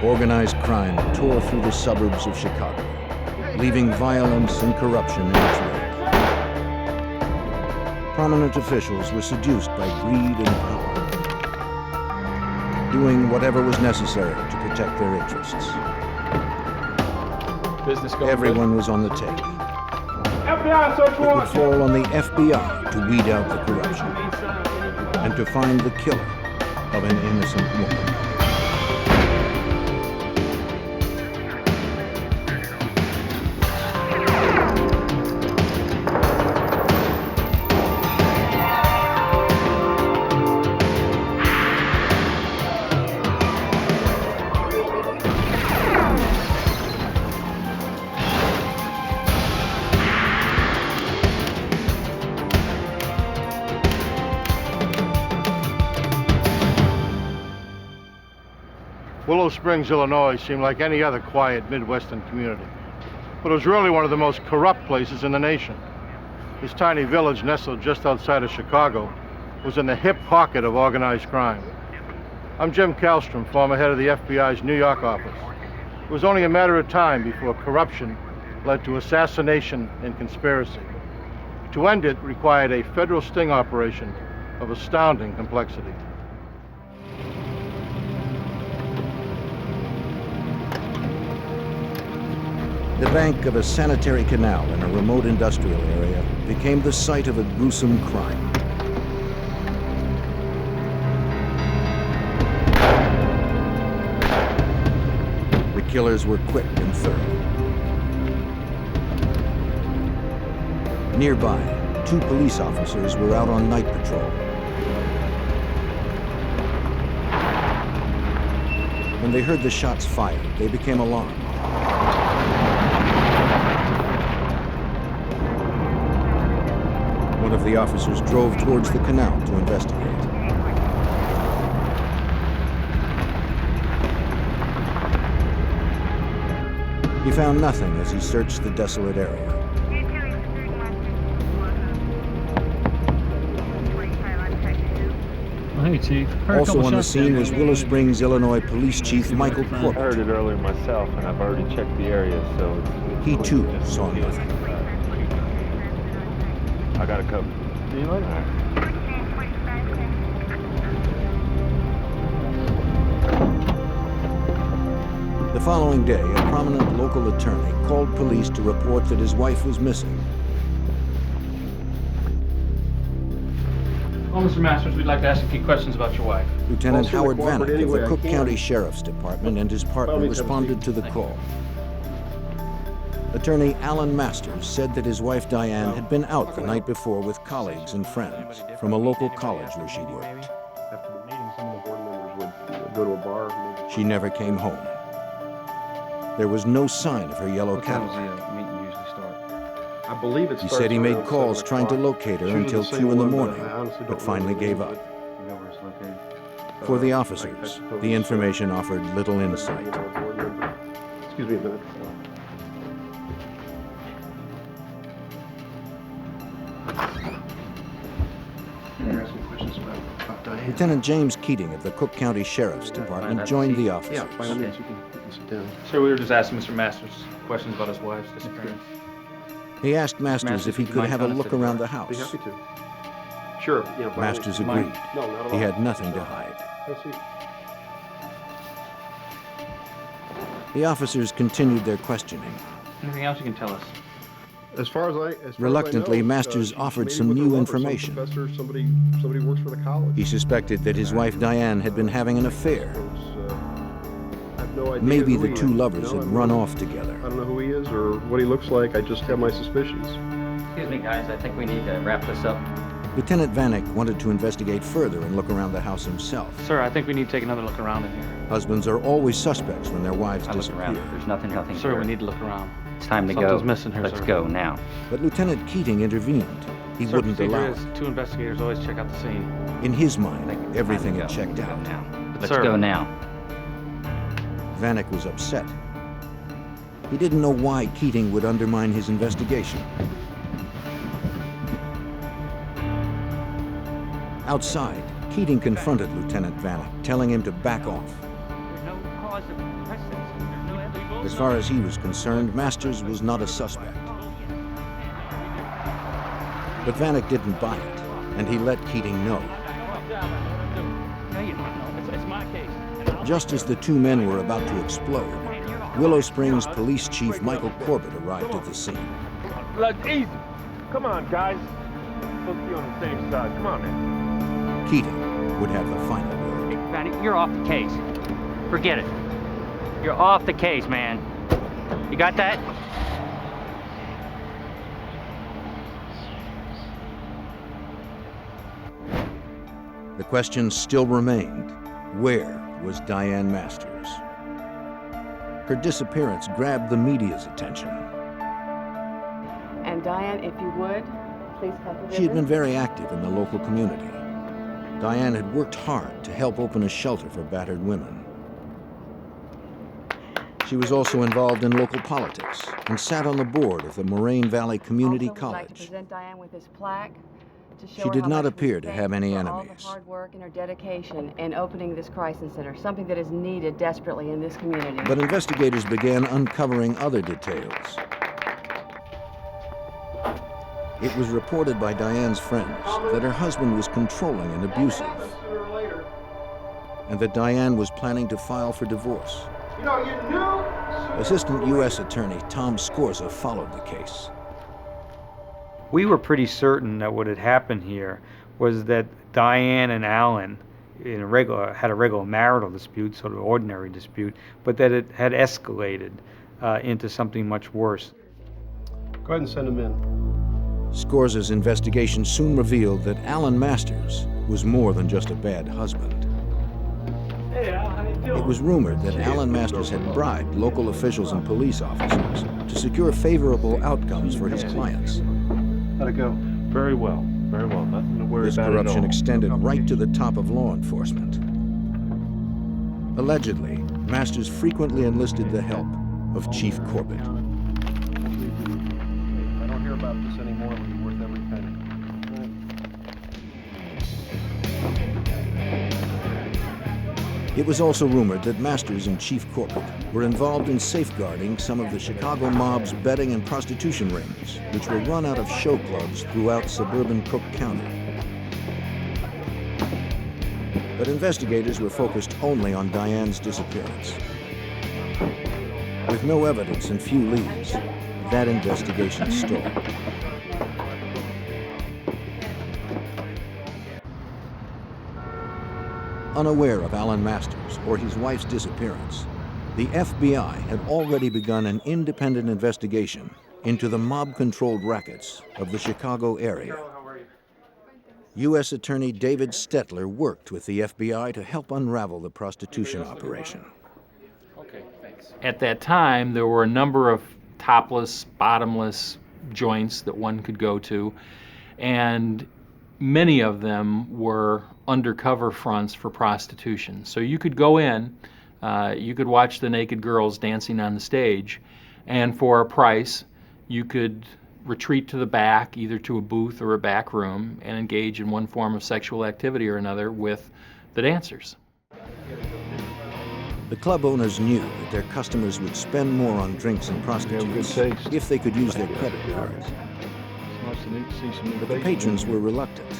Organized crime tore through the suburbs of Chicago, leaving violence and corruption in its wake. Prominent officials were seduced by greed and power, doing whatever was necessary to protect their interests. Everyone was on the take. FBI search It would fall on the FBI to weed out the corruption and to find the killer of an innocent woman. Willow Springs, Illinois seemed like any other quiet Midwestern community, but it was really one of the most corrupt places in the nation. This tiny village nestled just outside of Chicago was in the hip pocket of organized crime. I'm Jim Kallstrom, former head of the FBI's New York office. It was only a matter of time before corruption led to assassination and conspiracy. To end it required a federal sting operation of astounding complexity. The bank of a sanitary canal in a remote industrial area became the site of a gruesome crime. The killers were quick and thorough. Nearby, 2 police officers were out on night patrol. When they heard the shots fired, they became alarmed. One of the officers drove towards the canal to investigate. He found nothing as he searched the desolate area. Hey, Chief. Also on the scene was Willow Springs, Illinois Police Chief Michael I Corbett. heard it earlier myself, and I've already checked the area, so it's He too saw nothing. I got it covered. See you later. The following day, a prominent local attorney called police to report that his wife was missing. Well, Mr. Masters, we'd like to ask a few questions about your wife. Lieutenant Howard Vanek of the Cook County Sheriff's Department and his partner responded to the call. Attorney Alan Masters said that his wife Diane had been out the night before with colleagues and friends from a local college where she worked. After the meeting, some of the board members would go to a bar. She never came home. There was no sign of her yellow Cadillac. Meeting usually start? I believe it He starts said he made around calls 7 trying to o'clock. locate her It's usually until the same 2 in the one, morning, I honestly don't but know finally the gave name, up. but you know where it's located. For the I officers, suppose the information offered little insight. Excuse me a minute. Lieutenant James Keating of the Cook County Sheriff's Department joined the officers. Yeah, by all means, you can sit down. Sir, we were just asking Mr. Masters questions about his wife's disappearance. He asked Masters if he could have a look around the Be house. happy to. Sure. You know, by all Masters means. agreed. No, not at He all. had nothing to hide. Have a seat. The officers continued their questioning. Anything else you can tell us? As far as I Reluctantly, know, Masters she's offered maybe some with her new lover, some information. professor, somebody works for the college. He suspected that his wife Diane had been having an affair. I have no idea Maybe who the he two is. lovers No, had I run don't- off together. I don't know who he is or what he looks like. I just have my suspicions. Excuse me, guys. I think we need to wrap this up. Lieutenant Vanek wanted to investigate further and look around the house himself. Sir, I think we need to take another look around in here. Husbands are always suspects when their wives I look disappear. around. There's nothing Sir, here. we need to look around. It's time to go. Something's missing here, Let's sir. go now. But Lieutenant Keating intervened. He Sir, wouldn't procedure allow is it. 2 investigators always check out the scene. In his I mind, think it's everything time had to checked go. out. Now. Let's Sir. go now. Vanek was upset. He didn't know why Keating would undermine his investigation. Outside, Keating confronted Lieutenant Vanek, telling him to back off. There's no cause of pressing As far as he was concerned, Masters was not a suspect. But Vanek didn't buy it, and he let Keating know. Just as the two men were about to explode, Willow Springs Police Chief Michael Corbett arrived at the scene. Look, easy. Come on, guys. Supposed to be on the same side. Come on, man. Keating would have the final word. Vanek, you're off the case. Forget it. You're off the case, man. You got that? The question still remained, where was Diane Masters? Her disappearance grabbed the media's attention. And Diane, if you would, please come to She had been very active in the local community. Diane had worked hard to help open a shelter for battered women. She was also involved in local politics and sat on the board of the Moraine Valley Community also, would like to College. present Diane with this plaque to show She her did how not much we appear to thank have her any for all enemies. the hard work and her dedication in opening this crisis center, something that is needed desperately in this community. But investigators began uncovering other details. It was reported by Diane's friends that her husband was controlling and abusive, and that Diane was planning to file for divorce. You know, you knew. Assistant U.S. Attorney Tom Scorza followed the case. We were pretty certain that what had happened here was that Diane and Alan had a regular marital dispute, sort of ordinary dispute, but that it had escalated into something much worse. Go ahead and send them in. Scorza's investigation soon revealed that Alan Masters was more than just a bad husband. Hey, Al, how you doing? It was rumored that Alan Masters had bribed local officials and police officers to secure favorable outcomes for his clients. How'd it go? Very well, very well. Nothing to worry This about at corruption all. extended right to the top of law enforcement. Allegedly, Masters frequently enlisted the help of Chief Corbett. If I don't hear about this anymore, it'll be worth every penny. It was also rumored that Masters and Chief Corbett were involved in safeguarding some of the Chicago mob's betting and prostitution rings, which were run out of show clubs throughout suburban Cook County. But investigators were focused only on Diane's disappearance. With no evidence and few leads, that investigation stalled. Unaware of Alan Masters or his wife's disappearance, the FBI had already begun an independent investigation into the mob-controlled rackets of the Chicago area. U.S. Attorney David Stetler worked with the FBI to help unravel the prostitution operation. At that time, there were a number of topless, bottomless joints that one could go to, and many of them were undercover fronts for prostitution. So you could go in, you could watch the naked girls dancing on the stage, and for a price, you could retreat to the back, either to a booth or a back room, and engage in one form of sexual activity or another with the dancers. The club owners knew that their customers would spend more on drinks and prostitutes if they could use their credit cards. But the patrons were reluctant.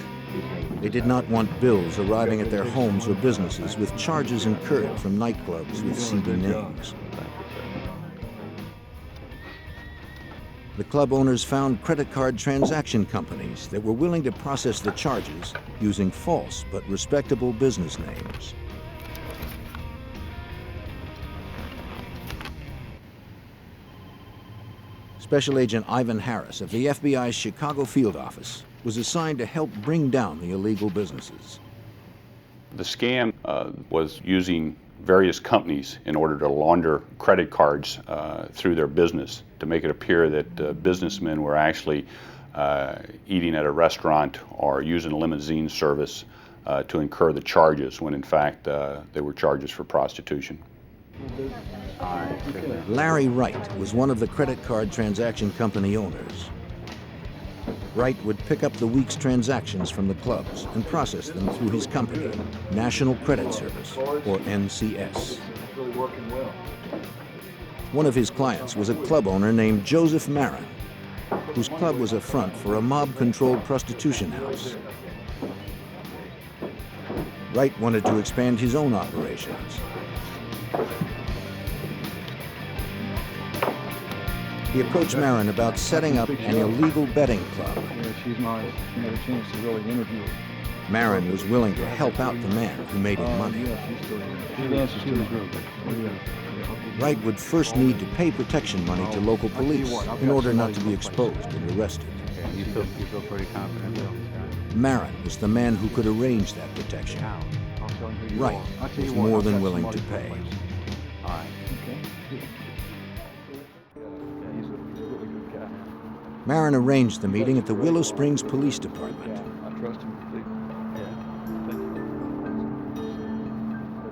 They did not want bills arriving at their homes or businesses with charges incurred from nightclubs with seedy names. The club owners found credit card transaction companies that were willing to process the charges using false but respectable business names. Special Agent Ivan Harris of the FBI's Chicago field office was assigned to help bring down the illegal businesses. The scam was using various companies in order to launder credit cards through their business to make it appear that businessmen were actually eating at a restaurant or using a limousine service to incur the charges when in fact they were charges for prostitution. Larry Wright was one of the credit card transaction company owners. Wright would pick up the week's transactions from the clubs and process them through his company, National Credit Service, or NCS. One of his clients was a club owner named Joseph Marin, whose club was a front for a mob-controlled prostitution house. Wright wanted to expand his own operations. He approached Marin about setting up an illegal betting club. She's not had a chance to really interview her. Marin was willing to help out the man who made him money. She answers to the group. Wright would first need to pay protection money to local police in order not to be exposed and arrested. You feel pretty confident though? Marin was the man who could arrange that protection. Wright was more than willing to pay. All right. Marin arranged the meeting at the Willow Springs Police Department. I trust him completely.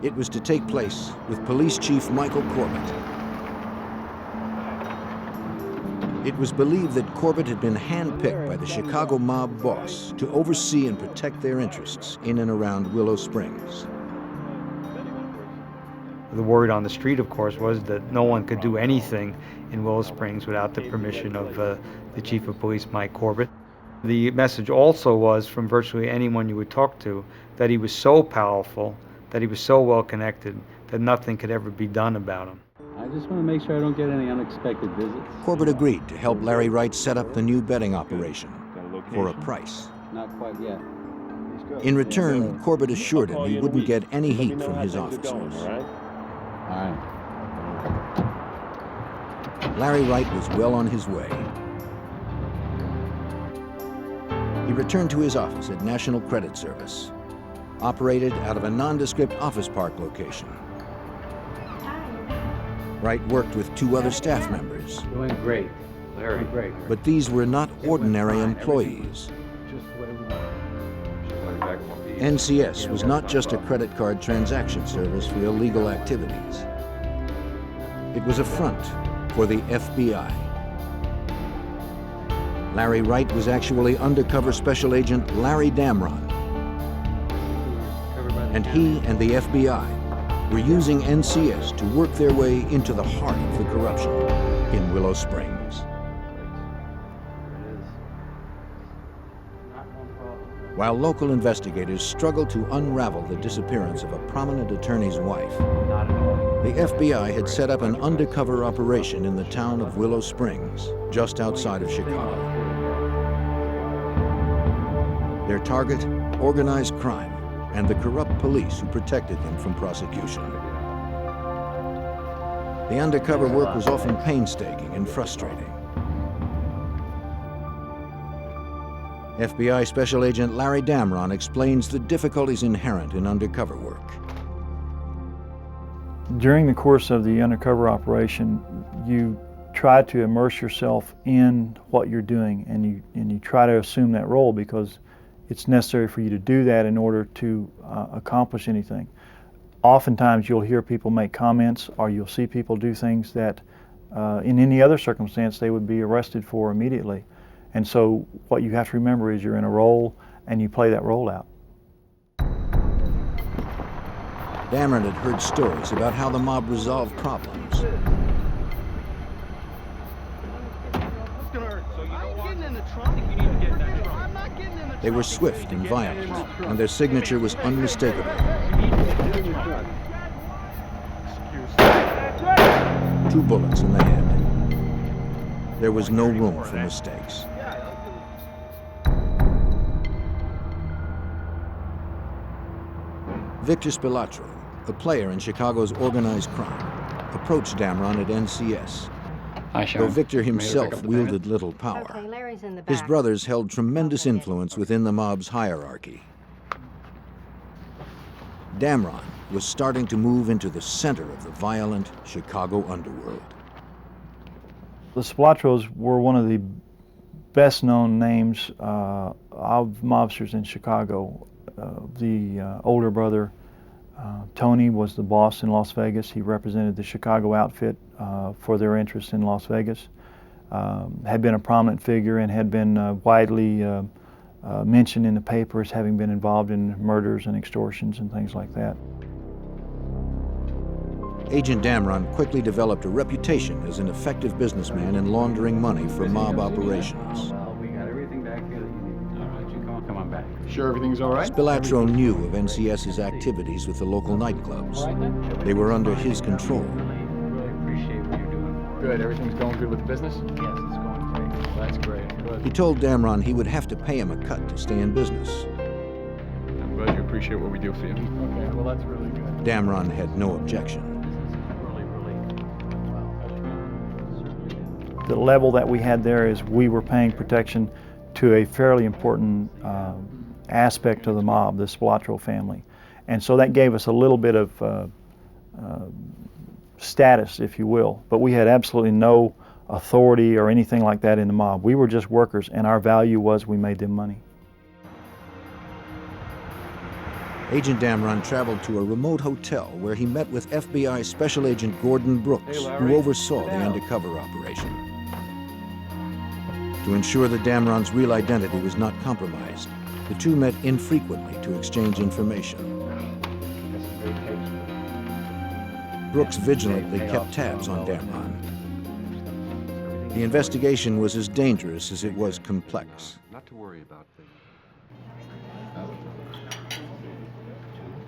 It was to take place with Police Chief Michael Corbett. It was believed that Corbett had been handpicked by the Chicago mob boss to oversee and protect their interests in and around Willow Springs. The word on the street, of course, was that no one could do anything in Willow Springs without the permission of the Chief of Police, Mike Corbett. The message also was, from virtually anyone you would talk to, that he was so powerful, that he was so well connected, that nothing could ever be done about him. I just want to make sure I don't get any unexpected visits. Corbett agreed to help Larry Wright set up the new betting operation for a price. Not quite yet. In return, Corbett assured him he wouldn't get any heat from his officers. All right. Larry Wright was well on his way. He returned to his office at National Credit Service, operated out of a nondescript office park location. Wright worked with 2 other staff members. Doing great. Very great. But these were not ordinary employees. NCS was not just a credit card transaction service for illegal activities. It was a front for the FBI. Larry Wright was actually undercover special agent Larry Damron. And he and the FBI were using NCS to work their way into the heart of the corruption in Willow Springs. While local investigators struggled to unravel the disappearance of a prominent attorney's wife, the FBI had set up an undercover operation in the town of Willow Springs, just outside of Chicago. Their target, organized crime, and the corrupt police who protected them from prosecution. The undercover work was often painstaking and frustrating. FBI Special Agent Larry Damron explains the difficulties inherent in undercover work. During the course of the undercover operation, you try to immerse yourself in what you're doing, and you try to assume that role because it's necessary for you to do that in order to accomplish anything. Oftentimes you'll hear people make comments, or you'll see people do things that in any other circumstance they would be arrested for immediately. And so what you have to remember is you're in a role and you play that role out. Damron had heard stories about how the mob resolved problems. They were swift and violent, and their signature was unmistakable. 2 bullets in the head. There was no room for mistakes. Victor Spilatro, a player in Chicago's organized crime, approached Damron at NCS. Though Victor himself wielded little power, his brothers held tremendous influence within the mob's hierarchy. Damron was starting to move into the center of the violent Chicago underworld. The Spilatros were one of the best-known names of mobsters in Chicago. The older brother, Tony, was the boss in Las Vegas. He represented the Chicago outfit for their interests in Las Vegas. Had been a prominent figure and had been widely mentioned in the paper as having been involved in murders and extortions and things like that. Agent Damron quickly developed a reputation as an effective businessman in laundering money for mob operations. Well, we got everything back here that you need. All right, you come on back. Sure everything's all right? Spilatro knew of NCS's activities with the local nightclubs. They were under his control. Really appreciate what you're doing for us. Good, everything's going good with the business? Yes, it's going great. Well, that's great. Good. He told Damron he would have to pay him a cut to stay in business. I'm glad you appreciate what we do for you. Okay, well, that's really good. Damron had no objection. The level that we had there is we were paying protection to a fairly important aspect of the mob, the Spilatro family. And so that gave us a little bit of status, if you will. But we had absolutely no authority or anything like that in the mob. We were just workers, and our value was we made them money. Agent Damron traveled to a remote hotel where he met with FBI Special Agent Gordon Brooks, who oversaw the undercover operation. To ensure that Damron's real identity was not compromised, the two met infrequently to exchange information. Brooks vigilantly kept tabs on Damron. The investigation was as dangerous as it was complex. Not to worry about things.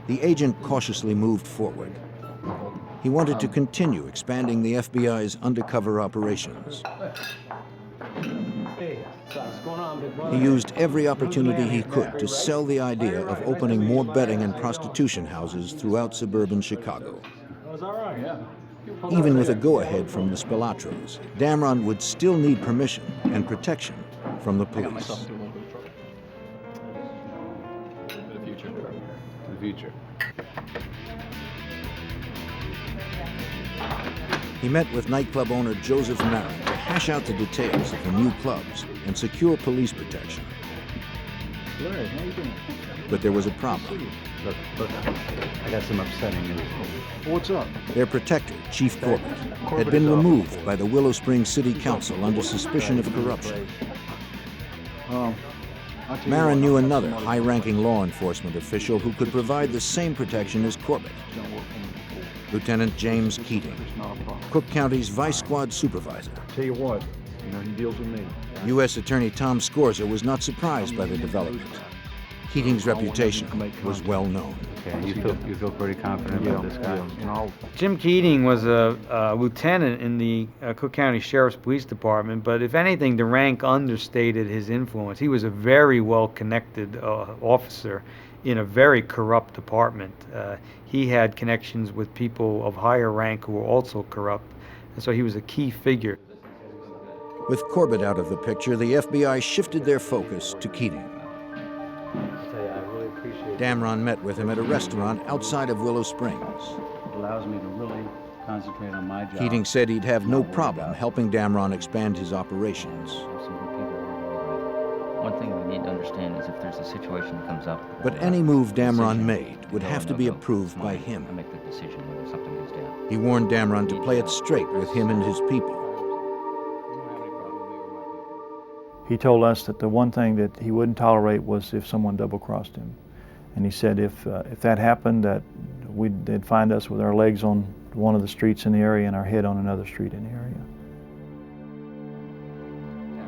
The agent cautiously moved forward. He wanted to continue expanding the FBI's undercover operations. He used every opportunity he could to sell the idea of opening more betting and prostitution houses throughout suburban Chicago. Even with a go-ahead from the Spilatros, Damron would still need permission and protection from the police. Future. He met with nightclub owner Joseph Marin to hash out the details of the new clubs and secure police protection. Larry, how you doing? But there was a problem. Look, I got some upsetting news. What's up? Their protector, Chief Corbett, had been removed by the Willow Springs City Council under suspicion of corruption. Marin knew another high-ranking law enforcement official who could provide the same protection as Corbett. Lieutenant James Keating, Cook County's Vice Squad Supervisor. Tell you what, he deals with me. U.S. Attorney Tom Scorza was not surprised by the development. Keating's reputation was well known. Okay, you feel pretty confident about this guy? Jim Keating was a lieutenant in the Cook County Sheriff's Police Department, but if anything, the rank understated his influence. He was a very well-connected officer in a very corrupt department. He had connections with people of higher rank who were also corrupt, and so he was a key figure. With Corbett out of the picture, the FBI shifted their focus to Keating. Damron met with him at a restaurant outside of Willow Springs. It allows me to really concentrate on my job. Keating said he'd have no problem helping Damron expand his operations. One thing we need to understand is if there's a situation that comes up. But any move Damron made would have to be approved by him. I make the decision when something goes down. He warned Damron to play it straight with him and his people. He told us that the one thing that he wouldn't tolerate was if someone double-crossed him. And he said if that happened, that they'd find us with our legs on one of the streets in the area and our head on another street in the area.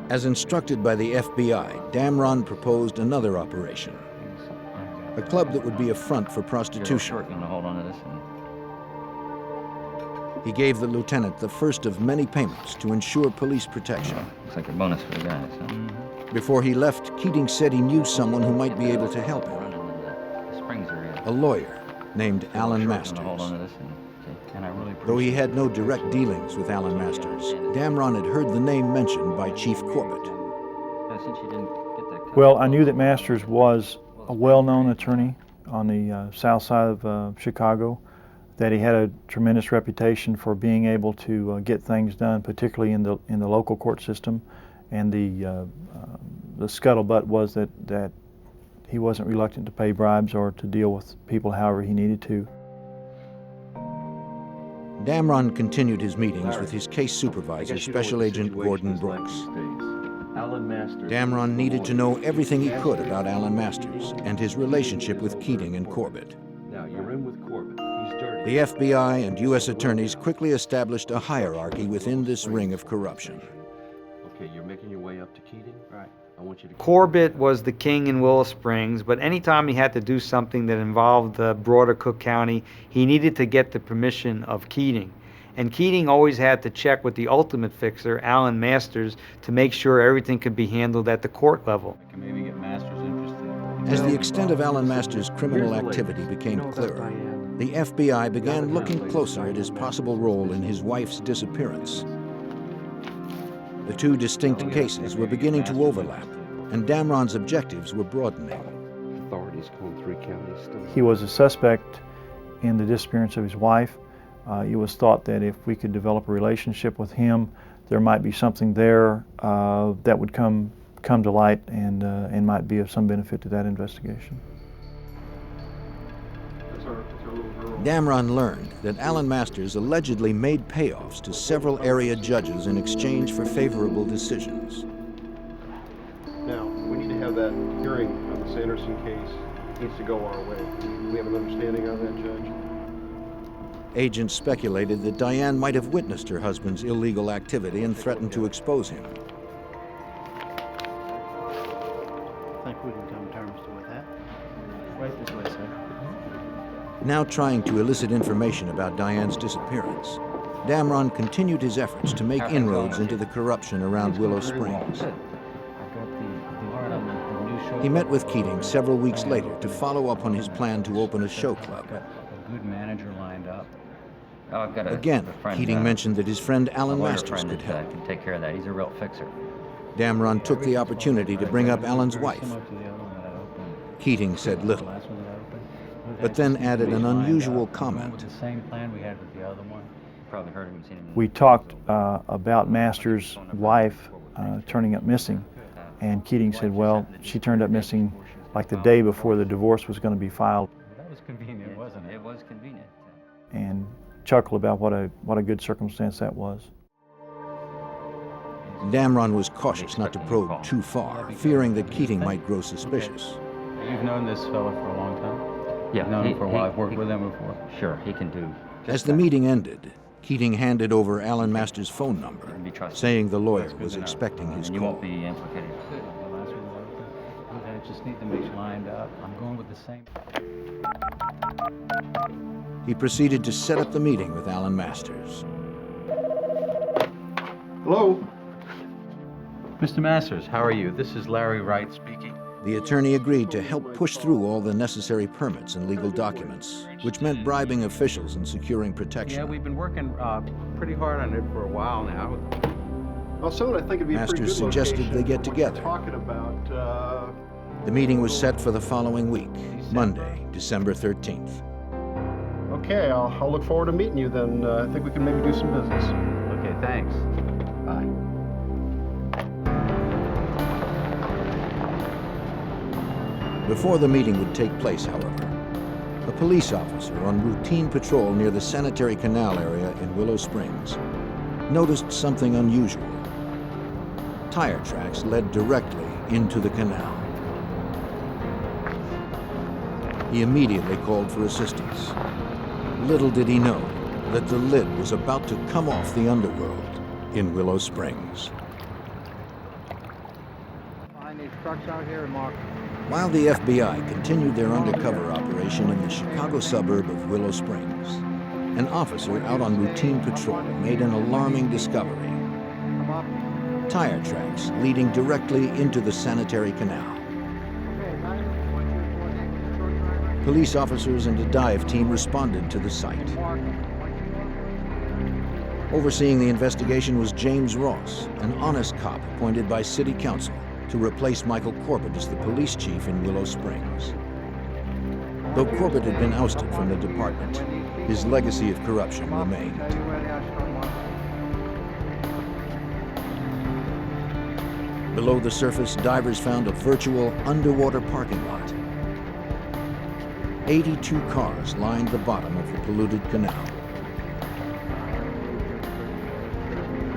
As instructed by the FBI, Damron proposed another operation. A club that would be a front for prostitution. Hold on to this. He gave the lieutenant the first of many payments to ensure police protection. Looks like a bonus for the guys, huh? Before he left, Keating said he knew someone who might be able to help him. A lawyer named Alan Masters. Though he had no direct dealings with Alan Masters, Damron had heard the name mentioned by Chief Corbett. Well, I knew that Masters was a well-known attorney on the south side of Chicago, that he had a tremendous reputation for being able to get things done, particularly in the local court system, and the scuttlebutt was that he wasn't reluctant to pay bribes or to deal with people however he needed to. Damron continued his meetings with his case supervisor, Special Agent Gordon Brooks. Damron needed to know everything he could about Alan Masters and his relationship with Keating and Corbett. Now, you're in with Corbett. He's dirty. The FBI and U.S. attorneys quickly established a hierarchy within this ring of corruption. Okay, you're making your way up to Keating? Right. I want you to... Corbett was the king in Willow Springs, but anytime he had to do something that involved the broader Cook County, he needed to get the permission of Keating. And Keating always had to check with the ultimate fixer, Alan Masters, to make sure everything could be handled at the court level. I can maybe get Masters interested. As the extent of Alan Masters' criminal activity became clearer, the FBI began looking closer at his possible role in his wife's disappearance. The two distinct cases were beginning to overlap, and Damron's objectives were broadening. Authorities call 3 counties still. He was a suspect in the disappearance of his wife. It was thought that if we could develop a relationship with him, there might be something there that would come to light and might be of some benefit to that investigation. Damron learned that Alan Masters allegedly made payoffs to several area judges in exchange for favorable decisions. Now, we need to have that hearing on the Sanderson case. It needs to go our way. Do we have an understanding of that, Judge? Agents speculated that Diane might have witnessed her husband's illegal activity and threatened to expose him. I think we can come to terms with that. Right this way, sir. Now trying to elicit information about Diane's disappearance, Damron continued his efforts to make inroads into the corruption around Willow Springs. He met with Keating several weeks later to follow up on his plan to open a show club. A good manager lined up. Oh, I've got a Again, friend, Keating mentioned that his friend Alan Masters friend could that, help. can take care of that. He's a real fixer. Damron took the opportunity to bring up Alan's wife. Keating said little, but then added an unusual comment. The same plan we had with the other one. Probably heard him, seen him. We talked about Masters' wife turning up missing, and Keating said, well, she turned up missing like the day before the divorce was going to be filed. That was convenient, wasn't it? It was convenient. And chuckled about what a good circumstance that was. Damron was cautious not to probe too far, fearing that Keating might grow suspicious. You've known this fella for a long time? Yeah, I've known him for a while. I've worked with him before. Sure, he can do. As the meeting ended, Keating handed over Alan Masters' phone number, saying the lawyer was expecting his You call. won't be implicated. I just need to make sure lined up. I'm going with the same. He proceeded to set up the meeting with Alan Masters. Hello? Mr. Masters, how are you? This is Larry Wright speaking. The attorney agreed to help push through all the necessary permits and legal documents, which meant bribing officials and securing protection. Yeah, we've been working pretty hard on it for a while now. Well, someone I think it'd be a pretty Masters good suggested location they get for what you're together. talking about. The meeting was set for the following week, Monday, December 13th. Okay, I'll look forward to meeting you then. I think we can maybe do some business. Okay, thanks. Bye. Before the meeting would take place, however, a police officer on routine patrol near the sanitary canal area in Willow Springs noticed something unusual. Tire tracks led directly into the canal. He immediately called for assistance. Little did he know that the lid was about to come off the underworld in Willow Springs. Find these trucks out here and mark. While the FBI continued their undercover operation in the Chicago suburb of Willow Springs, an officer out on routine patrol made an alarming discovery. Tire tracks leading directly into the sanitary canal. Police officers and a dive team responded to the site. Overseeing the investigation was James Ross, an honest cop appointed by City Council to replace Michael Corbett as the police chief in Willow Springs. Though Corbett had been ousted from the department, his legacy of corruption remained. Below the surface, divers found a virtual underwater parking lot. 82 cars lined the bottom of the polluted canal.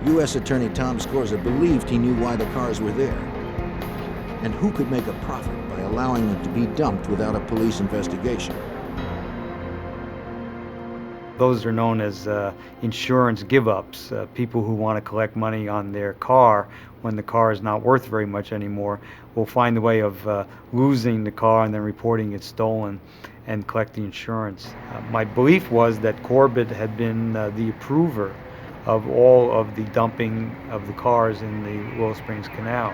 U.S. Attorney Tom Scorza believed he knew why the cars were there. And who could make a profit by allowing them to be dumped without a police investigation? Those are known as insurance give-ups, people who want to collect money on their car when the car is not worth very much anymore will find a way of losing the car and then reporting it stolen and collecting insurance. My belief was that Corbett had been the approver of all of the dumping of the cars in the Willow Springs Canal.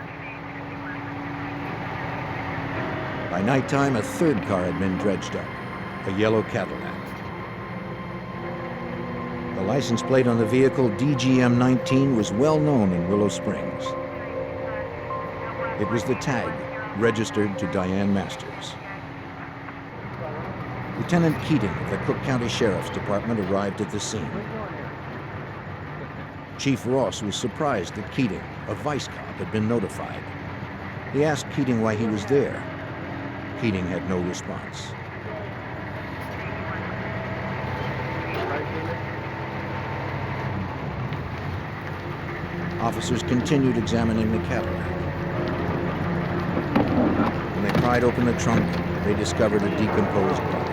By nighttime, a third car had been dredged up, a yellow Cadillac. The license plate on the vehicle, DGM-19, was well known in Willow Springs. It was the tag registered to Diane Masters. Lieutenant Keating of the Cook County Sheriff's Department arrived at the scene. Chief Ross was surprised that Keating, a vice cop, had been notified. He asked Keating why he was there. Keating had no response. Officers continued examining the Cadillac. When they pried open the trunk, they discovered a decomposed body.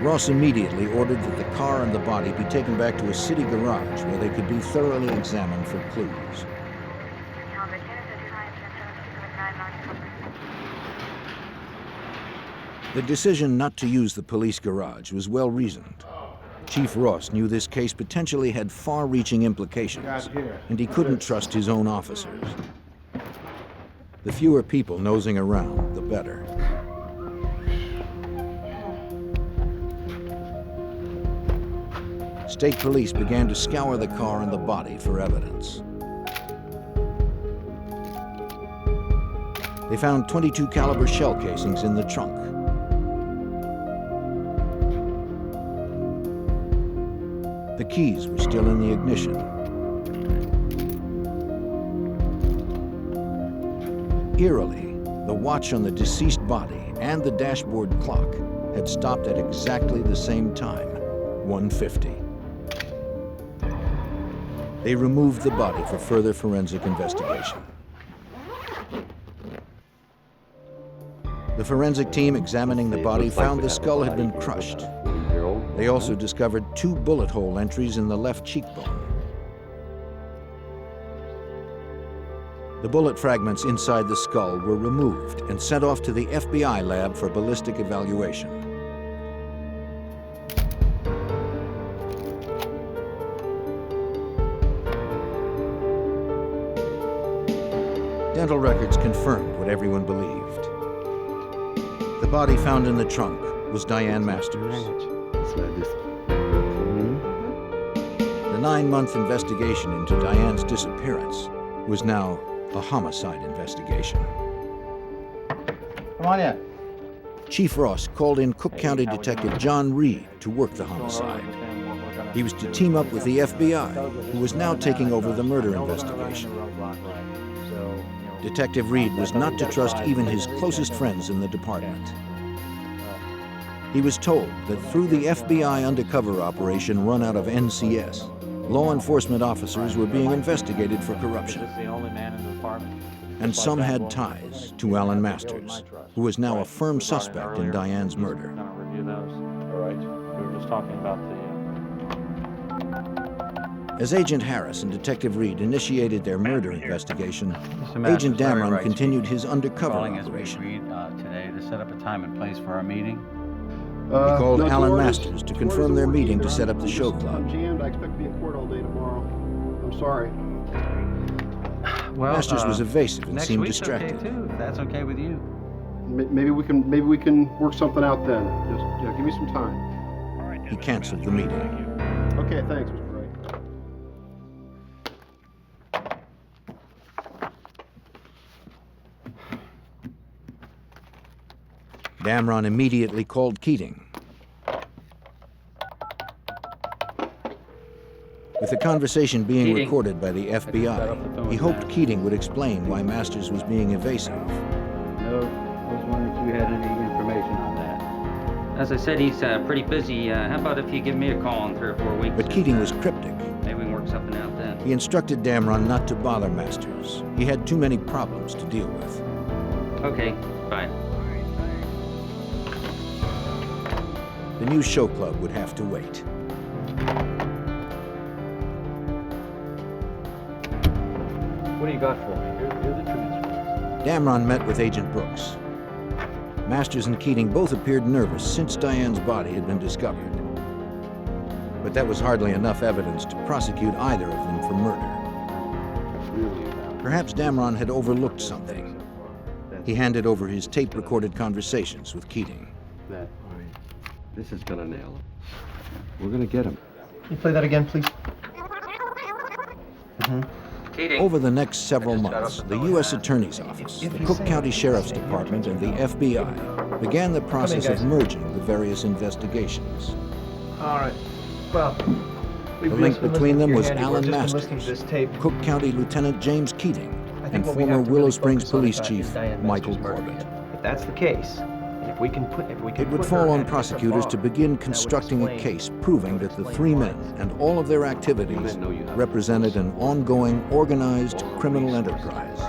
Ross immediately ordered that the car and the body be taken back to a city garage where they could be thoroughly examined for clues. The decision not to use the police garage was well reasoned. Chief Ross knew this case potentially had far-reaching implications, and he couldn't trust his own officers. The fewer people nosing around, the better. State police began to scour the car and the body for evidence. They found .22 caliber shell casings in the trunk. The keys were still in the ignition. Eerily, the watch on the deceased body and the dashboard clock had stopped at exactly the same time, 1:50. They removed the body for further forensic investigation. The forensic team examining the body found the skull had been crushed. They also discovered 2 bullet hole entries in the left cheekbone. The bullet fragments inside the skull were removed and sent off to the FBI lab for ballistic evaluation. Dental records confirmed what everyone believed. The body found in the trunk was Diane Masters. The 9-month investigation into Diane's disappearance was now a homicide investigation. Come on in. Chief Ross called in Cook County Detective John Reed to work the homicide. He was to team up with the FBI, who was now taking over the murder investigation. Detective Reed was not to trust even his closest friends in the department. He was told that through the FBI undercover operation run out of NCS, law enforcement officers were being investigated for corruption. And some had ties to Alan Masters, who was now a firm suspect in Diane's murder. All right. We were just talking about the... As Agent Harris and Detective Reed initiated their murder investigation, Agent Damron continued his undercover operation. Reed today to set up a time and place for our meeting. He called Alan Masters to confirm their meeting to set up the show club. I'm jammed. I expect to be in court all day tomorrow. I'm sorry. Well, Masters was evasive and next seemed week's distracted. Okay too, if that's okay with you. Maybe we can work something out then. Just give me some time. He canceled the meeting. Okay, thanks, Mr. Wright. Damron immediately called Keating. With the conversation being recorded by the FBI, he hoped Keating would explain why Masters was being evasive. No, I was wondering if you had any information on that. As I said, he's pretty busy. How about if you give me a call in 3 or 4 weeks? But Keating was cryptic. Maybe we can work something out then. He instructed Damron not to bother Masters. He had too many problems to deal with. Okay, bye. The new show club would have to wait. What do you got for me? Here are the transcripts. Damron met with Agent Brooks. Masters and Keating both appeared nervous since Diane's body had been discovered. But that was hardly enough evidence to prosecute either of them for murder. Perhaps Damron had overlooked something. He handed over his tape-recorded conversations with Keating. This is gonna nail him. We're gonna get him. Can you play that again, please? Over the next several months, the U.S. Attorney's Office, the Cook County Sheriff's Department, and the FBI began the process of merging the various investigations. All right. Well, The link between them was Alan Masters, Cook County Lieutenant James Keating, and former Willow Springs Police Chief Michael Corbett. If that's the case, if we can It would fall on prosecutors to begin constructing a case proving that the three men and all of their activities represented an ongoing, organized criminal enterprise.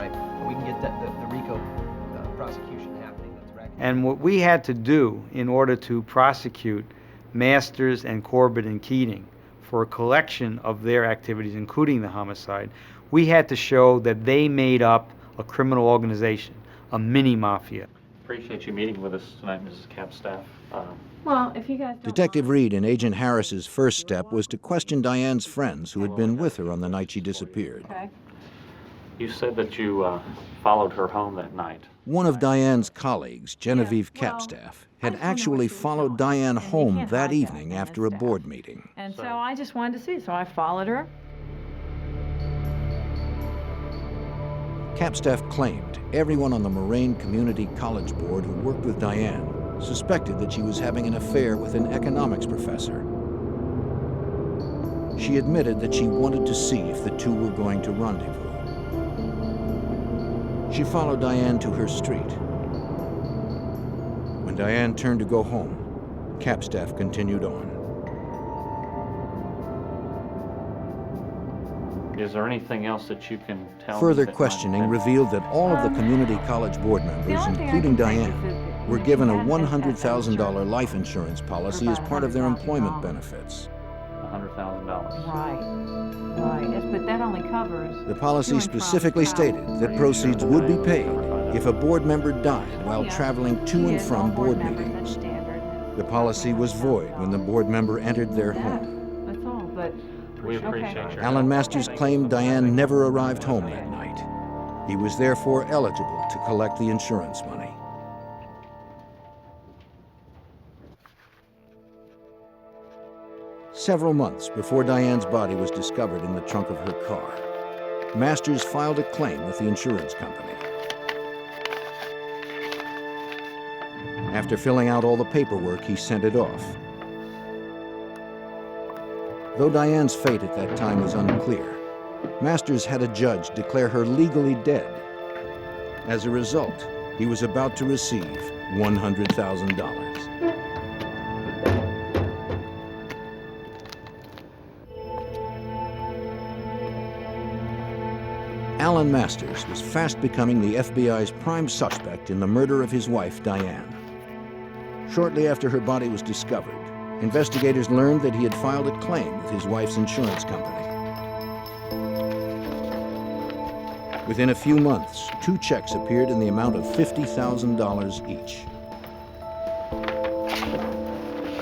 we can get the RICO prosecution happening. And what we had to do in order to prosecute Masters and Corbett and Keating for a collection of their activities, including the homicide, we had to show that they made up a criminal organization, a mini-mafia. Appreciate you meeting with us tonight, Mrs. Capstaff. Well, if you guys don't Detective Reed and Agent Harris's first step was to question Diane's friends who had been with her on the night she disappeared. Okay. You said that you followed her home that night. One of Diane's colleagues, Genevieve Capstaff, had actually followed Diane home that evening after a board meeting. And so I just wanted to see, so I followed her. Capstaff claimed everyone on the Moraine Community College Board who worked with Diane suspected that she was having an affair with an economics professor. She admitted that she wanted to see if the two were going to rendezvous. She followed Diane to her street. When Diane turned to go home, Capstaff continued on. Is there anything else that you can tell Further me that questioning might- revealed that all of the community college board members, including Diane, were given a $100,000 life insurance policy as part of their employment benefits. $100,000. Right. Yes, but that only covers. The policy specifically stated that proceeds would be paid if a board member died while traveling to and from board meetings. The policy was void when the board member entered their home. That's all, but. We appreciate your Alan Masters claimed Diane never arrived home that night. He was therefore eligible to collect the insurance money. Several months before Diane's body was discovered in the trunk of her car, Masters filed a claim with the insurance company. After filling out all the paperwork, he sent it off. Though Diane's fate at that time was unclear, Masters had a judge declare her legally dead. As a result, he was about to receive $100,000. Alan Masters was fast becoming the FBI's prime suspect in the murder of his wife, Diane. Shortly after her body was discovered, investigators learned that he had filed a claim with his wife's insurance company. Within a few months, 2 checks appeared in the amount of $50,000 each.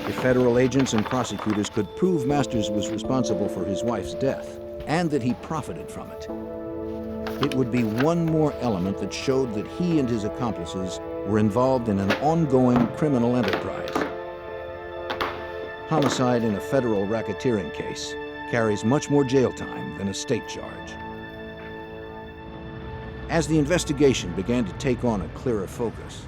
If federal agents and prosecutors could prove Masters was responsible for his wife's death and that he profited from it, it would be one more element that showed that he and his accomplices were involved in an ongoing criminal enterprise. Homicide in a federal racketeering case carries much more jail time than a state charge. As the investigation began to take on a clearer focus,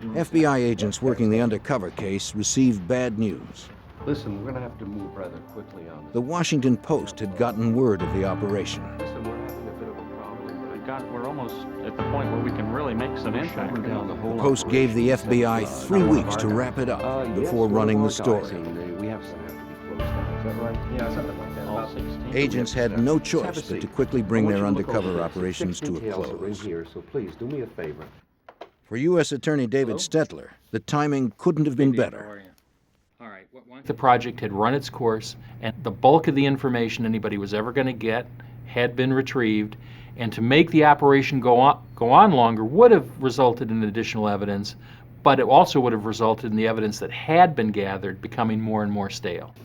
FBI agents working the Undercover case received bad news. Listen, we're gonna have to move rather quickly on this. The Washington Post had gotten word of the operation. Listen, we're having a bit of a problem. We're almost at the point where we can really make some impact. The Post gave the FBI 3 weeks to wrap it up before running the story. We have some have to be closed down. Is that right? Yeah, something like that. All 16. Agents had no choice but to quickly bring their undercover operations to a Details are in close. here, so please do me a favor. For U.S. Attorney David Stetler, the timing couldn't have been better. All right. The project had run its course, and the bulk of the information anybody was ever going to get had been retrieved, and to make the operation go on longer would have resulted in additional evidence, but it also would have resulted in the evidence that had been gathered becoming more and more stale.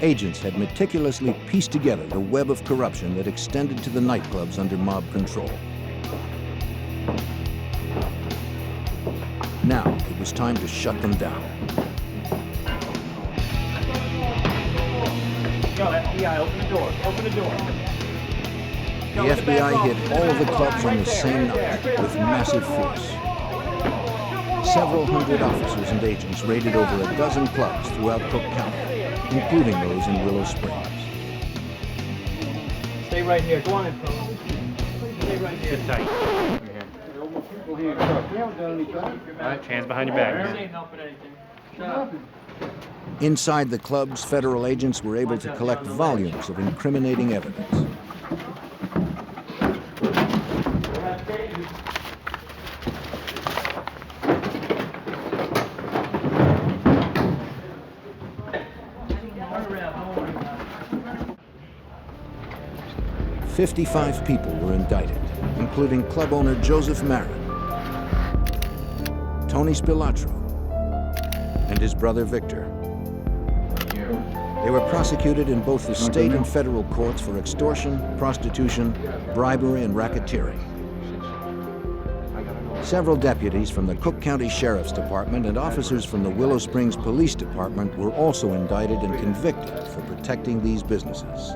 Agents had meticulously pieced together the web of corruption that extended to the nightclubs under mob control. Now it was time to shut them down. Yo, FBI, open the door. Open the door. The FBI hit all of the clubs on the same night with massive force. Several hundred officers and agents raided over a dozen clubs throughout Cook County, including those in Willow Springs. Stay right here. Go on in, fellas. Stay right here. Sit tight. We haven't done anything. All right, hands behind your back. Ain't helping anything. Shut up. Inside the clubs, federal agents were able to collect volumes of incriminating evidence. Hurry 55 people were indicted, including club owner Joseph Marin, Tony Spilatro, and his brother Victor. They were prosecuted in both the state and federal courts for extortion, prostitution, bribery, and racketeering. Several deputies from the Cook County Sheriff's Department and officers from the Willow Springs Police Department were also indicted and convicted for protecting these businesses.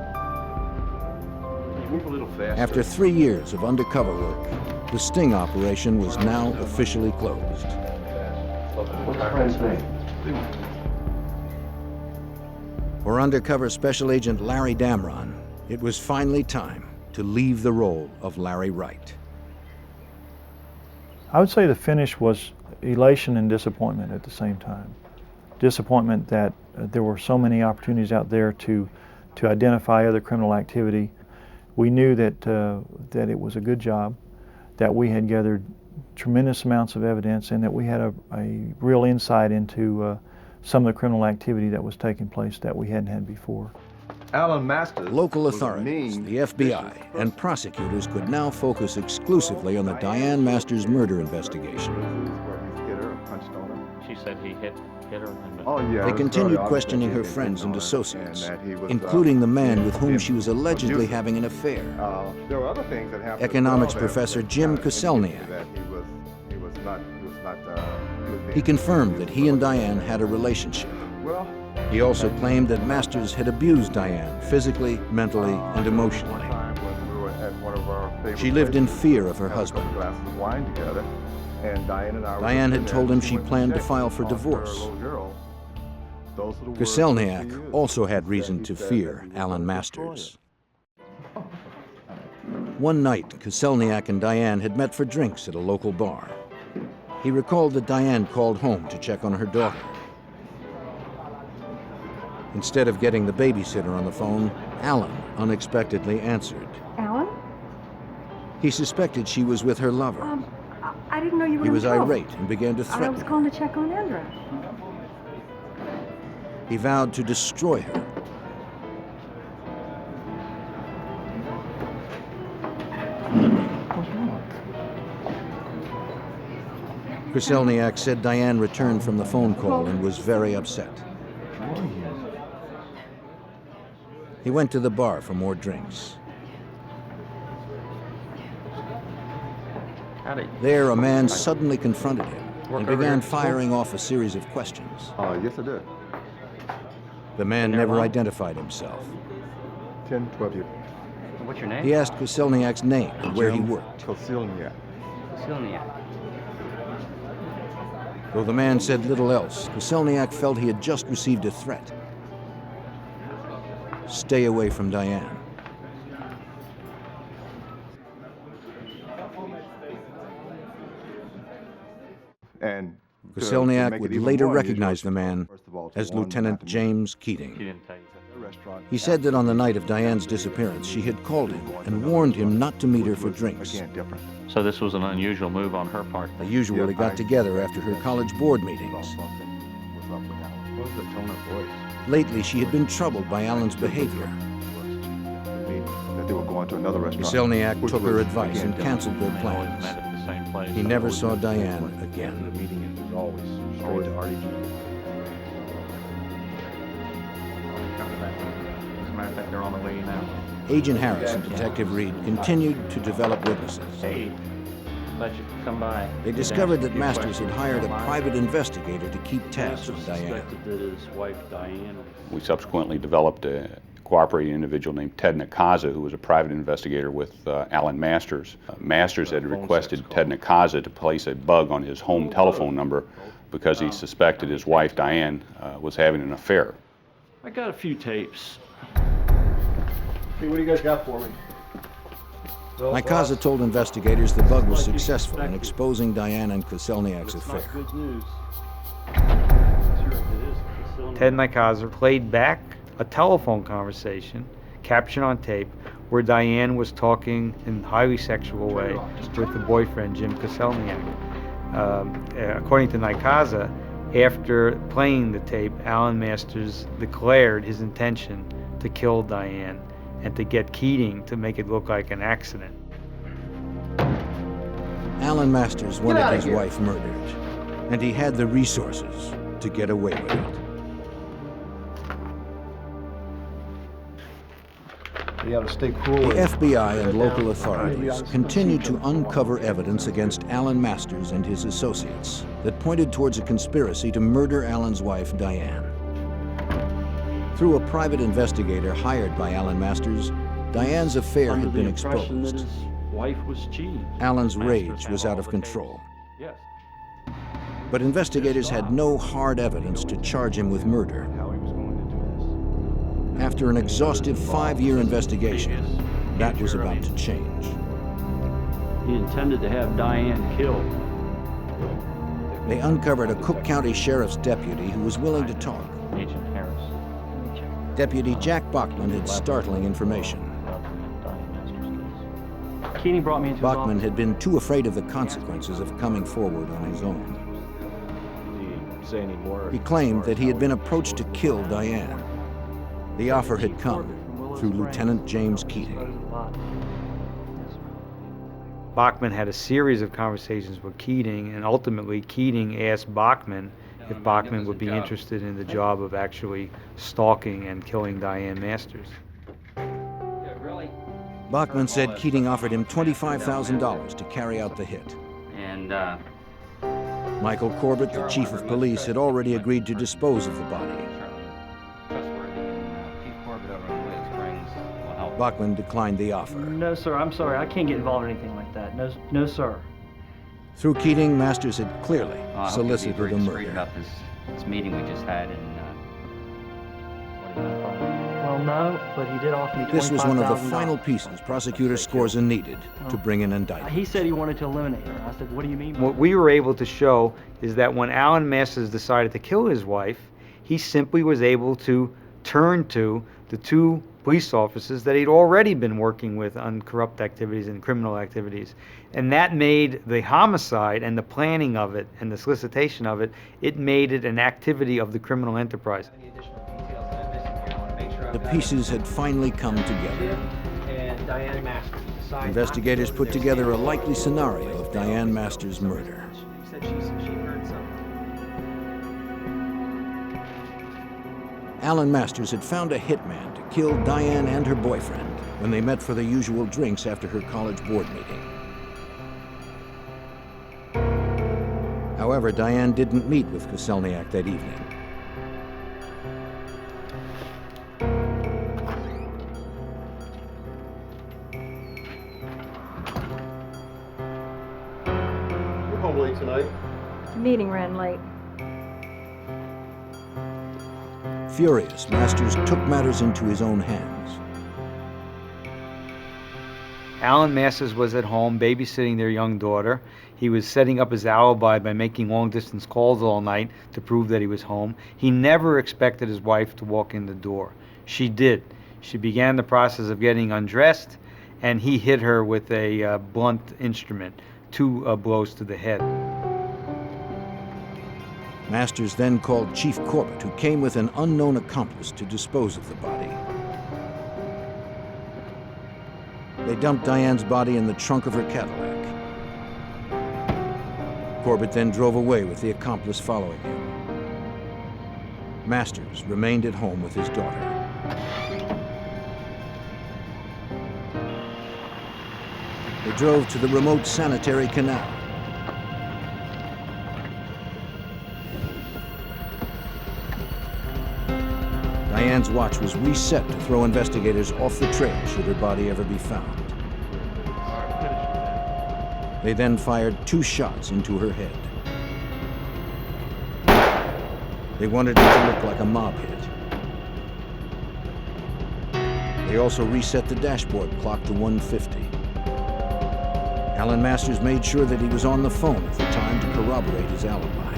After 3 years of undercover work, the sting operation was now officially closed. What's your friend's name? For Undercover Special Agent Larry Damron, it was finally time to leave the role of Larry Wright. I would say the finish was elation and disappointment at the same time. Disappointment that there were so many opportunities out there to identify other criminal activity. We knew that that it was a good job, that we had gathered tremendous amounts of evidence, and that we had a real insight into some of the criminal activity that was taking place that we hadn't had before. Alan Masters. Local authorities, the FBI, and prosecutors could now focus exclusively on the Diane Masters murder investigation. She said he hit her. They continued questioning her friends and associates, including the man with whom she was allegedly having an affair. There were other things that happened. Economics professor Jim Koselniak. He confirmed that he and Diane had a relationship. He also claimed that Masters had abused Diane physically, mentally, and emotionally. She lived in fear of her husband. Diane had told him she planned to file for divorce. Koselniak also had reason to fear Alan Masters. One night, Koselniak and Diane had met for drinks at a local bar. He recalled that Diane called home to check on her daughter. Instead of getting the babysitter on the phone, Alan unexpectedly answered. Alan? He suspected she was with her lover. I didn't know you were He was in trouble. irate and began to I threaten was her. calling to check on Andra. He vowed to destroy her. Koselniak said Diane returned from the phone call and was very upset. He went to the bar for more drinks. There, a man suddenly confronted him and began firing off a series of questions. Yes, I did. The man never identified himself. 10, 12 years. What's your name? He asked Koselniak's name and where he worked. Koselniak. Koselniak. Though the man said little else, Koselniak felt he had just received a threat. Stay away from Diane. And Koselniak would later recognize the man as Lieutenant James Keating. The restaurant. He said that on the night of Diane's disappearance, she had called him and warned him not to meet her for drinks. So this was an unusual move on her part. They usually got together after her college board meetings. What was the tone of voice? Lately, she had been troubled by Alan's behavior. That they were going to another restaurant. Selniak took her advice and canceled their plans. Met at the same place. He never saw Diane again. The meeting was always straight to RDG. As a matter of fact, they're on the way now. Agent Harris and Detective Reed continued to develop witnesses. Hey, let you come by. They discovered that Masters had hired a private investigator to keep tabs on Diane. That his wife Diane. We subsequently developed a cooperating individual named Ted Nakaza, who was a private investigator with Alan Masters. Masters had requested Ted Nakaza to place a bug on his home telephone number because he suspected his wife Diane was having an affair. I got a few tapes. Hey, what do you guys got for me? Nakaza told investigators the bug was successful in exposing Diane and Koselniak's affair. Good news. Ted Nikaza played back a telephone conversation, captured on tape, where Diane was talking in a highly sexual way with the boyfriend, Jim Koselniak. According to Nikaza, after playing the tape, Alan Masters declared his intention to kill Diane and to get Keating to make it look like an accident. Alan Masters wanted his wife murdered, and he had the resources to get away with it. You gotta stay cool. The FBI and local authorities continued to uncover evidence against Alan Masters and his associates that pointed towards a conspiracy to murder Alan's wife, Diane. Through a private investigator hired by Alan Masters, Diane's affair had been exposed. Wife was cheating. Alan's rage was out of control. Yes. But investigators had no hard evidence to charge him with murder. After an exhaustive 5-year investigation, that was about to change. He intended to have Diane killed. They uncovered a Cook County Sheriff's deputy who was willing to talk. Agent Harris. Deputy Jack Bachman had startling information. Keating brought me into his Bachman office. had been too afraid of the consequences of coming forward on his own. Did he say any more? He claimed that he had been approached to kill Diane. The offer had come through Lieutenant James Keating. Bachman had a series of conversations with Keating, and ultimately Keating asked Bachman if Bachman would be interested in the job of actually stalking and killing Diane Masters. Bachman said Keating offered him $25,000 to carry out the hit. And, Michael Corbett, the chief of police, had already agreed to dispose of the body. Bachman declined the offer. No, sir, I'm sorry. I can't get involved in anything like that. No, no, sir. Through Keating, Masters had clearly solicited a murder. About this meeting we just had, and Well, no, but he did offer me $25,000. This was one of the final pieces Prosecutor Scorza needed to bring an indictment. He said he wanted to eliminate her. I said, what do you mean? What we were able to show is that when Alan Masters decided to kill his wife, he simply was able to turn to the two police officers that he'd already been working with on corrupt activities and criminal activities. And that made the homicide and the planning of it and the solicitation of it, it made it an activity of the criminal enterprise. The pieces had finally come together. And Diane Masters. Investigators put together a likely scenario of Diane Masters' murder. She said she heard something. Alan Masters had found a hitman to kill Diane and her boyfriend when they met for the usual drinks after her college board meeting. However, Diane didn't meet with Koselniak that evening. You're home late tonight. The meeting ran late. Furious, Masters took matters into his own hands. Alan Masters was at home babysitting their young daughter. He was setting up his alibi by making long-distance calls all night to prove that he was home. He never expected his wife to walk in the door. She did. She began the process of getting undressed, and he hit her with a blunt instrument, 2 blows to the head. Masters then called Chief Corbett, who came with an unknown accomplice to dispose of the body. They dumped Diane's body in the trunk of her Cadillac. Corbett then drove away with the accomplice following him. Masters remained at home with his daughter. They drove to the remote sanitary canal. Diane's watch was reset to throw investigators off the trail should her body ever be found. They then fired 2 shots into her head. They wanted it to look like a mob hit. They also reset the dashboard clock to 1:50. Alan Masters made sure that he was on the phone at the time to corroborate his alibi.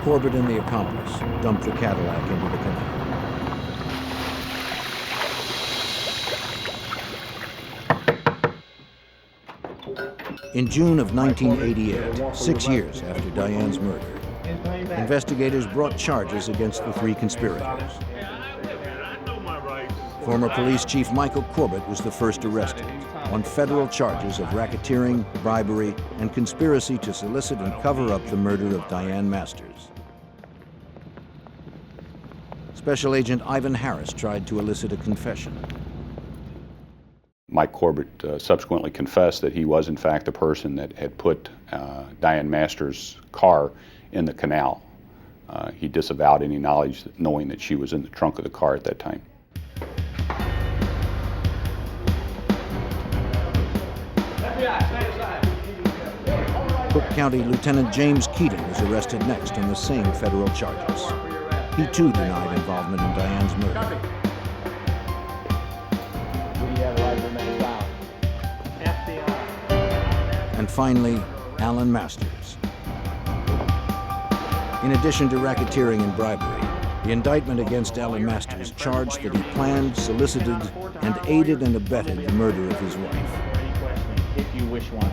Corbett and the accomplice dumped the Cadillac into the canal. In June of 1988, 6 years after Diane's murder, investigators brought charges against the 3 conspirators. Former Police Chief Michael Corbett was the first arrested on federal charges of racketeering, bribery, and conspiracy to solicit and cover up the murder of Diane Masters. Special Agent Ivan Harris tried to elicit a confession. Mike Corbett subsequently confessed that he was in fact the person that had put Diane Masters' car in the canal. He disavowed any knowledge, knowing that she was in the trunk of the car at that time. Cook County Lieutenant James Keating was arrested next on the same federal charges. He too denied involvement in Diane's murder. And finally, Alan Masters. In addition to racketeering and bribery, the indictment against Alan Masters charged that he planned, solicited, and aided and abetted the murder of his wife. If you wish one.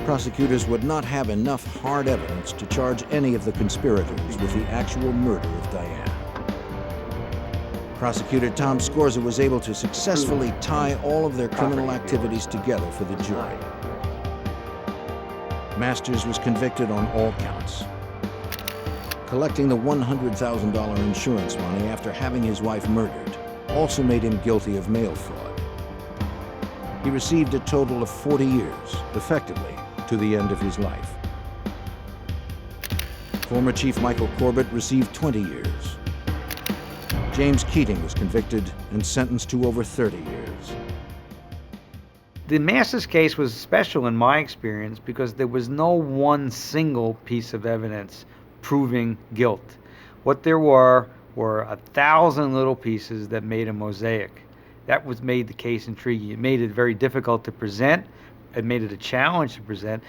Prosecutors would not have enough hard evidence to charge any of the conspirators with the actual murder of Diane. Prosecutor Tom Scorza was able to successfully tie all of their criminal activities together for the jury. Masters was convicted on all counts. Collecting the $100,000 insurance money after having his wife murdered also made him guilty of mail fraud. He received a total of 40 years, effectively, to the end of his life. Former Chief Michael Corbett received 20 years. James Keating was convicted and sentenced to over 30 years. The Masters case was special in my experience because there was no one single piece of evidence proving guilt. What there were 1,000 little pieces that made a mosaic. That was made the case intriguing. It made it very difficult to present. It made it a challenge to present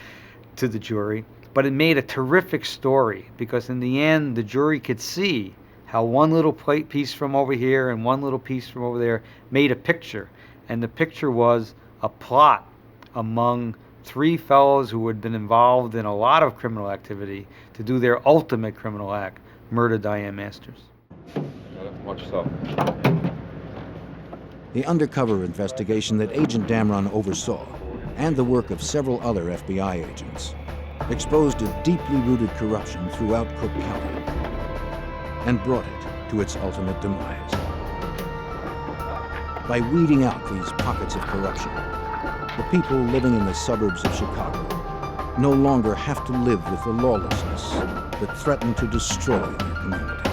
to the jury, but it made a terrific story because in the end, the jury could see how one little piece from over here and one little piece from over there made a picture. And the picture was a plot among 3 fellows who had been involved in a lot of criminal activity to do their ultimate criminal act, murder Diane Masters. Watch yourself. The undercover investigation that Agent Damron oversaw, and the work of several other FBI agents, exposed a deeply rooted corruption throughout Cook County and brought it to its ultimate demise. By weeding out these pockets of corruption, the people living in the suburbs of Chicago no longer have to live with the lawlessness that threatened to destroy their community.